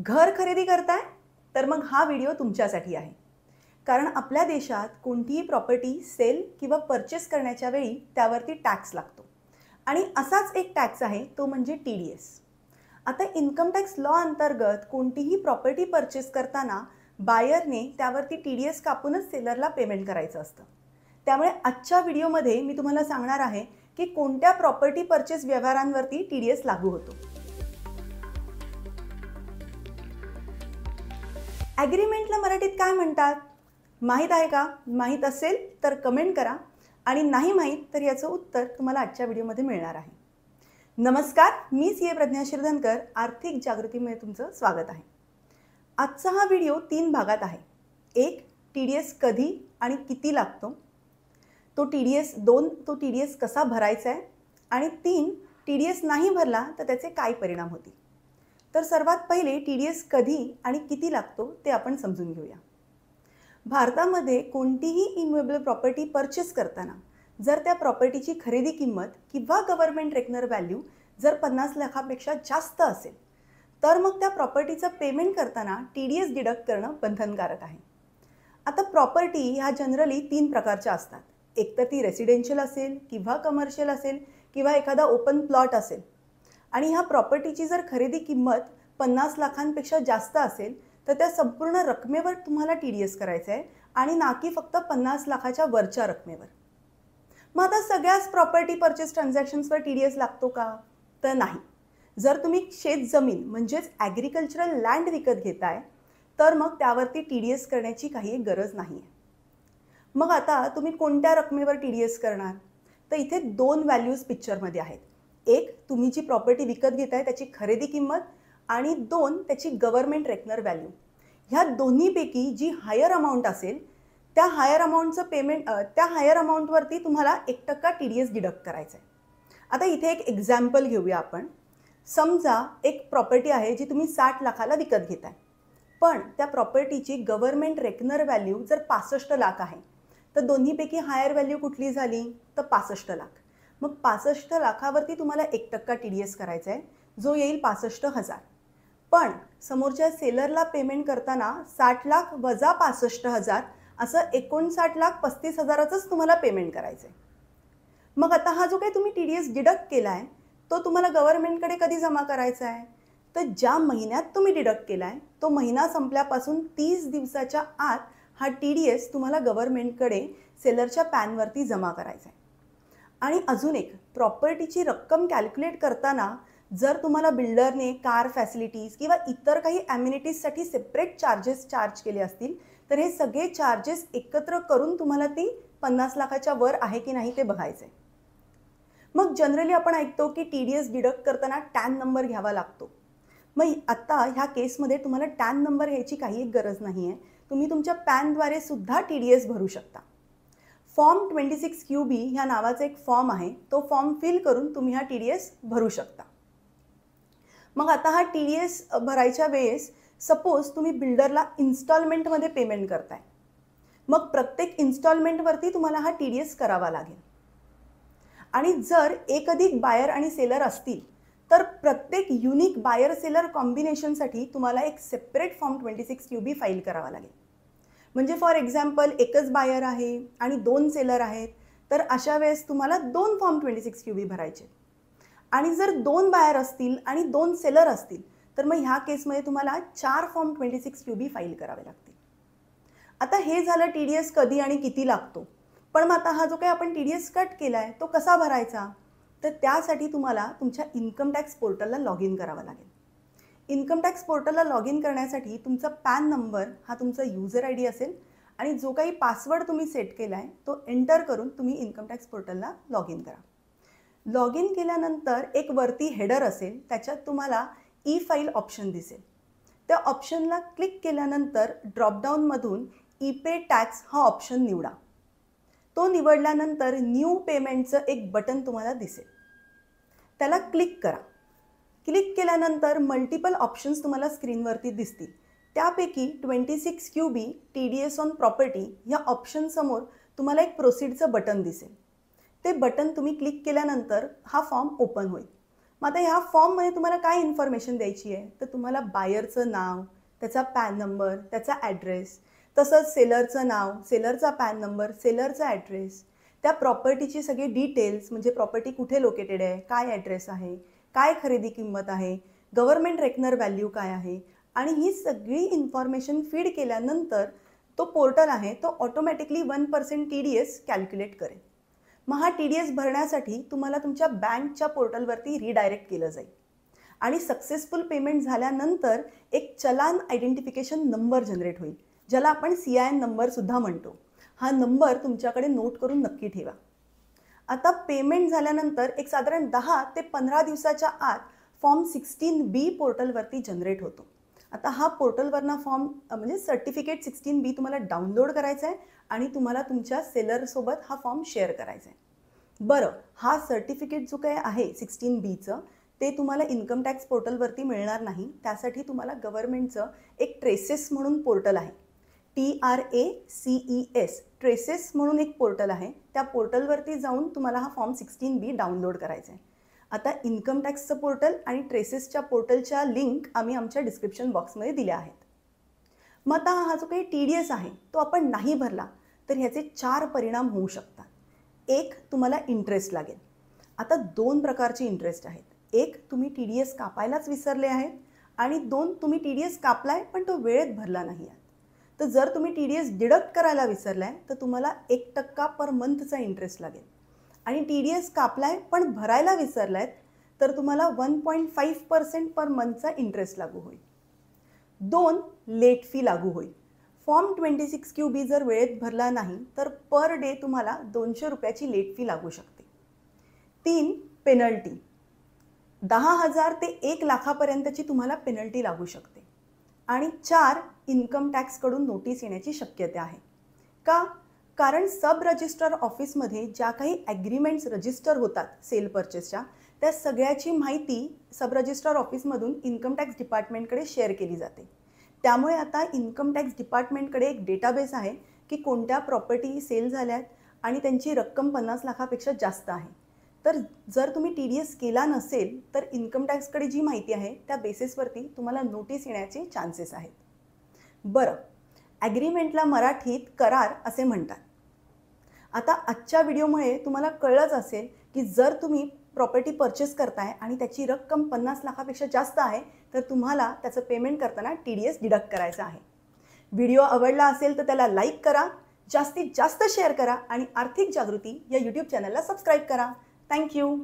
घर खरेदी करताय तर मग हा व्हिडिओ तुमच्यासाठी आहे. कारण आपल्या देशात कोणतीही प्रॉपर्टी सेल किंवा परचेस करण्याच्या वेळी त्यावरती टॅक्स लागतो आणि असाच एक टॅक्स आहे तो म्हणजे TDS. आता इन्कम टॅक्स लॉ अंतर्गत कोणतीही प्रॉपर्टी परचेस करताना बायरने त्यावरती TDS कापूनच सेलरला पेमेंट करायचं असतं. त्यामुळे आजच्या व्हिडिओमध्ये मी तुम्हाला सांगणार आहे की कोणत्या प्रॉपर्टी परचेस व्यवहारांवरती TDS लागू होतो. ॲग्रीमेंटला मराठीत काय म्हणतात? माहीत आहे का? माहीत असेल तर कमेंट करा आणि नाही माहीत तर याचं उत्तर तुम्हाला आजच्या व्हिडिओमध्ये मिळणार आहे. नमस्कार, मी CA प्रज्ञा शिरधनकर, आर्थिक जागृतीमध्ये तुमचं स्वागत आहे. आजचा हा व्हिडिओ 3 भागात आहे. 1. TDS कधी आणि किती लागतो? तो TDS कसा भरायचा आहे? आणि 3. TDS नाही भरला तर त्याचे काय परिणाम होतील? तर सर्वात पहिले TDS कधी आणि किती लागतो ते आपण समजून घेऊया. भारतामध्ये कोणतीही इन्मुएबल प्रॉपर्टी परचेस करताना जर त्या प्रॉपर्टीची खरेदी किंमत किंवा गव्हर्नमेंट रेकनर व्हॅल्यू जर 50 लाखापेक्षा जास्त असेल तर मग त्या प्रॉपर्टीचं पेमेंट करताना TDS डिडक्ट करणं बंधनकारक आहे. आता प्रॉपर्टी ह्या जनरली 3 प्रकारच्या असतात. एक तर ती रेसिडेन्शियल असेल किंवा कमर्शियल असेल किंवा एखादा ओपन प्लॉट असेल. आणि ह्या प्रॉपर्टीची जर खरेदी किंमत 50 लाखांपेक्षा जास्त असेल तर त्या संपूर्ण रकमेवर तुम्हाला TDS करायचं आहे आणि ना की फक्त 50 लाखाच्या वरच्या रकमेवर. मग आता सगळ्याच प्रॉपर्टी परचेस ट्रान्झॅक्शन्सवर TDS लागतो का? तर नाही. जर तुम्ही शेतजमीन म्हणजेच ॲग्रिकल्चरल लँड विकत घेताय तर मग त्यावरती TDS करण्याची काही गरज नाही आहे. मग आता तुम्ही कोणत्या रकमेवर TDS करणार? तर इथे 2 व्हॅल्यूज पिक्चरमध्ये आहेत. एक, तुम्ही जी प्रॉपर्टी विकत घेताय त्याची खरेदी किंमत आणि 2, त्याची गव्हर्नमेंट रेकनर व्हॅल्यू. ह्या दोन्हीपैकी जी हायर अमाऊंट असेल त्या हायर अमाऊंटचं पेमेंट त्या हायर अमाऊंटवरती तुम्हाला 1% TDS डिडक्ट करायचं आहे. आता इथे एक एक्झाम्पल घेऊया आपण. समजा एक प्रॉपर्टी आहे जी तुम्ही 60 लाखाला विकत घेताय, पण त्या प्रॉपर्टीची गव्हर्नमेंट रेकनर व्हॅल्यू जर 65 लाख आहे तर दोन्हीपैकी हायर व्हॅल्यू कुठली झाली? तर 65 लाख. मग 65 लाखावरती तुम्हाला 1% TDS करायचा आहे जो येईल 65,000. पण समोरच्या सेलरला पेमेंट करताना 60 लाख वजा 65,000 असं 59,35,000च तुम्हाला पेमेंट करायचं आहे. मग आता हा जो काही तुम्ही TDS डिडक्ट केला आहे तो तुम्हाला गव्हर्नमेंटकडे कधी जमा करायचा आहे? तर ज्या महिन्यात तुम्ही डिडक्ट केला आहे तो महिना संपल्यापासून 30 दिवसाच्या आत हा TDS तुम्हाला गव्हर्नमेंटकडे सेलरच्या पॅनवरती जमा करायचा आहे. आणि अजून एक, प्रॉपर्टीची रक्कम कॅल्क्युलेट करताना जर तुम्हाला बिल्डरने कार फॅसिलिटीज किंवा इतर काही ॲम्युनिटीजसाठी सेपरेट चार्जेस चार्ज केले असतील तर हे सगळे चार्जेस एकत्र करून तुम्हाला ती 50 लाखाच्या वर आहे की नाही ते बघायचं आहे. मग जनरली आपण ऐकतो की TDS डिडक्ट करताना टॅन नंबर घ्यावा लागतो. मग आता ह्या केसमध्ये तुम्हाला टॅन नंबर घ्यायची काही गरज नाही आहे. तुम्ही तुमच्या पॅनद्वारे सुद्धा TDS भरू शकता. फॉर्म 26QB ह्या नावाचा एक फॉर्म आहे. तो फॉर्म फिल करून तुम्ही हा TDS भरू शकता. मग आता हा TDS भरायच्या वेळेस सपोज तुम्ही बिल्डरला इन्स्टॉलमेंटमध्ये पेमेंट करताय. मग प्रत्येक इन्स्टॉलमेंटवरती तुम्हाला हा TDS करावा लागेल. आणि जर एक अधिक बायर आणि सेलर असतील तर प्रत्येक युनिक बायर सेलर कॉम्बिनेशनसाठी तुम्हाला एक सेपरेट फॉर्म 26QB फाईल करावा लागेल. म्हणजे फॉर एक्झाम्पल एकच बायर आहे आणि 2 सेलर आहेत तर अशा वेळेस तुम्हाला 2 फॉर्म 26QB भरायचे. आणि जर 2 बायर असतील आणि 2 सेलर असतील तर मग ह्या केसमध्ये तुम्हाला 4 फॉर्म 26QB फाईल करावे लागतील. आता हे झालं TDS कधी आणि किती लागतो. पण मग आता हा जो काही आपण TDS कट केला आहे तो कसा भरायचा? तर त्यासाठी तुम्हाला तुमच्या इन्कम टॅक्स पोर्टलला लॉग इन करावं लागेल. इन्कम टॅक्स पोर्टलला लॉग इन करण्यासाठी तुमचा पॅन नंबर हा तुमचा यूजर ID असेल आणि जो काही पासवर्ड तुम्ही सेट केला आहे तो एंटर करून तुम्ही इन्कम टॅक्स पोर्टलला लॉग इन करा. लॉग इन केल्यानंतर एक वरती हेडर असेल त्याच्यात तुम्हाला ई फाईल ऑप्शन दिसेल. त्या ऑप्शनला क्लिक केल्यानंतर ड्रॉपडाऊनमधून ई पे टॅक्स हा ऑप्शन निवडा. तो निवडल्यानंतर न्यू पेमेंटचं एक बटन तुम्हाला दिसेल. त्याला क्लिक करा. क्लिक केल्यानंतर मल्टिपल ऑप्शन्स तुम्हाला स्क्रीनवरती दिसतील. त्यापैकी 26QB TDS ऑन प्रॉपर्टी या ऑप्शनसमोर तुम्हाला एक प्रोसीडचं बटन दिसेल. ते बटन तुम्ही क्लिक केल्यानंतर हा फॉर्म ओपन होईल. मग आता ह्या फॉर्ममध्ये तुम्हाला काय इन्फॉर्मेशन द्यायची आहे, तर तुम्हाला बायरचं नाव, त्याचा पॅन नंबर, त्याचा ॲड्रेस, तसंच सेलरचं नाव, सेलरचा पॅन नंबर, सेलरचा ॲड्रेस, त्या प्रॉपर्टीची सगळी डिटेल्स, म्हणजे प्रॉपर्टी कुठे लोकेटेड आहे, काय ॲड्रेस आहे, काय खरेदी किंमत आहे, गव्हर्नमेंट रेकनर व्हॅल्यू काय आहे, आणि ही सगळी इन्फॉर्मेशन फीड केल्यानंतर तो पोर्टल आहे तो ऑटोमॅटिकली 1% TDS कॅल्क्युलेट करेल. मग हा TDS भरण्यासाठी तुम्हाला तुमच्या बँकच्या पोर्टलवरती रिडायरेक्ट केलं जाईल आणि सक्सेसफुल पेमेंट झाल्यानंतर एक चलान आयडेंटिफिकेशन नंबर जनरेट होईल, ज्याला आपण CIN नंबरसुद्धा म्हणतो. हा नंबर तुमच्याकडे नोट करून नक्की ठेवा. आता पेमेंट झाल्यानंतर एक साधारण 10 ते 15 दिवसाच्या आत फॉर्म 16B पोर्टलवरती जनरेट होतो. आता हा पोर्टलवरनं फॉर्म म्हणजे सर्टिफिकेट 16B तुम्हाला डाउनलोड करायचा आहे आणि तुम्हाला तुमच्या सेलरसोबत हा फॉर्म शेअर करायचा आहे. बरं, हा सर्टिफिकेट जो काही आहे 16Bचं ते तुम्हाला इन्कम टॅक्स पोर्टलवरती मिळणार नाही. त्यासाठी तुम्हाला गव्हर्नमेंटचं एक ट्रेसेस म्हणून पोर्टल आहे, TRACES ट्रेसेस म्हणून एक पोर्टल आहे. त्या पोर्टलवरती जाऊन तुम्हाला हा फॉर्म 16B डाउनलोड करायचा आहे. आता इन्कम टॅक्सचं पोर्टल आणि ट्रेसेसच्या पोर्टलच्या लिंक आम्ही आमच्या डिस्क्रिप्शन बॉक्समध्ये दिल्या आहेत. मग आता हा जो काही TDS आहे तो आपण नाही भरला तर ह्याचे 4 परिणाम होऊ शकतात. एक, तुम्हाला इंटरेस्ट लागेल. आता 2 प्रकारचे इंटरेस्ट आहेत. एक, तुम्ही TDS कापायलाच विसरले आहेत आणि 2, तुम्ही TDS कापलाय पण तो वेळेत भरला नाही आहे. तर जर तुम्ही TDS डिडक्ट करायला विसरलाय तर तुम्हाला 1% पर मंथचा इंटरेस्ट लागेल आणि TDS कापलाय पण भरायला विसरलायत तर तुम्हाला 1.5% पर मंथचा इंटरेस्ट लागू होईल. 2, लेट फी लागू होईल. फॉर्म 26QB जर वेळेत भरला नाही तर पर डे तुम्हाला 200 रुपयाची लेट फी लागू शकते. 3, पेनल्टी. 10,000 ते 1 लाखापर्यंतची तुम्हाला पेनल्टी लागू शकते. आणि 4, इन्कम टॅक्सकडून नोटीस येण्याची शक्यता आहे. का? कारण सब रजिस्ट्रार ऑफिसमध्ये ज्या काही ॲग्रीमेंट्स रजिस्टर होतात सेल परचेसच्या, त्या सगळ्याची माहिती सब रजिस्ट्रार ऑफिसमधून इन्कम टॅक्स डिपार्टमेंटकडे शेअर केली जाते. त्यामुळे आता इन्कम टॅक्स डिपार्टमेंटकडे एक डेटाबेस आहे की कोणत्या प्रॉपर्टी सेल झाल्यात आणि त्यांची रक्कम 50 लाखापेक्षा जास्त आहे. तर जर तुम्ही TDS केला नसेल तर इन्कम टॅक्सकडे जी माहिती आहे त्या बेसिसवरती तुम्हाला नोटीस येण्याचे चान्सेस आहेत. बरं, ॲग्रीमेंटला मराठीत करार असे म्हणतात. आता आजच्या व्हिडिओमुळे तुम्हाला कळलंच असेल की जर तुम्ही प्रॉपर्टी परचेस करताय आणि त्याची रक्कम 50 लाखापेक्षा जास्त आहे तर तुम्हाला त्याचं पेमेंट करताना TDS डिडक्ट करायचा आहे. व्हिडिओ आवडला असेल तर त्याला लाईक करा, जास्तीत जास्त शेअर करा आणि आर्थिक जागृती या YouTube चॅनलला सबस्क्राईब करा. थँक्यू.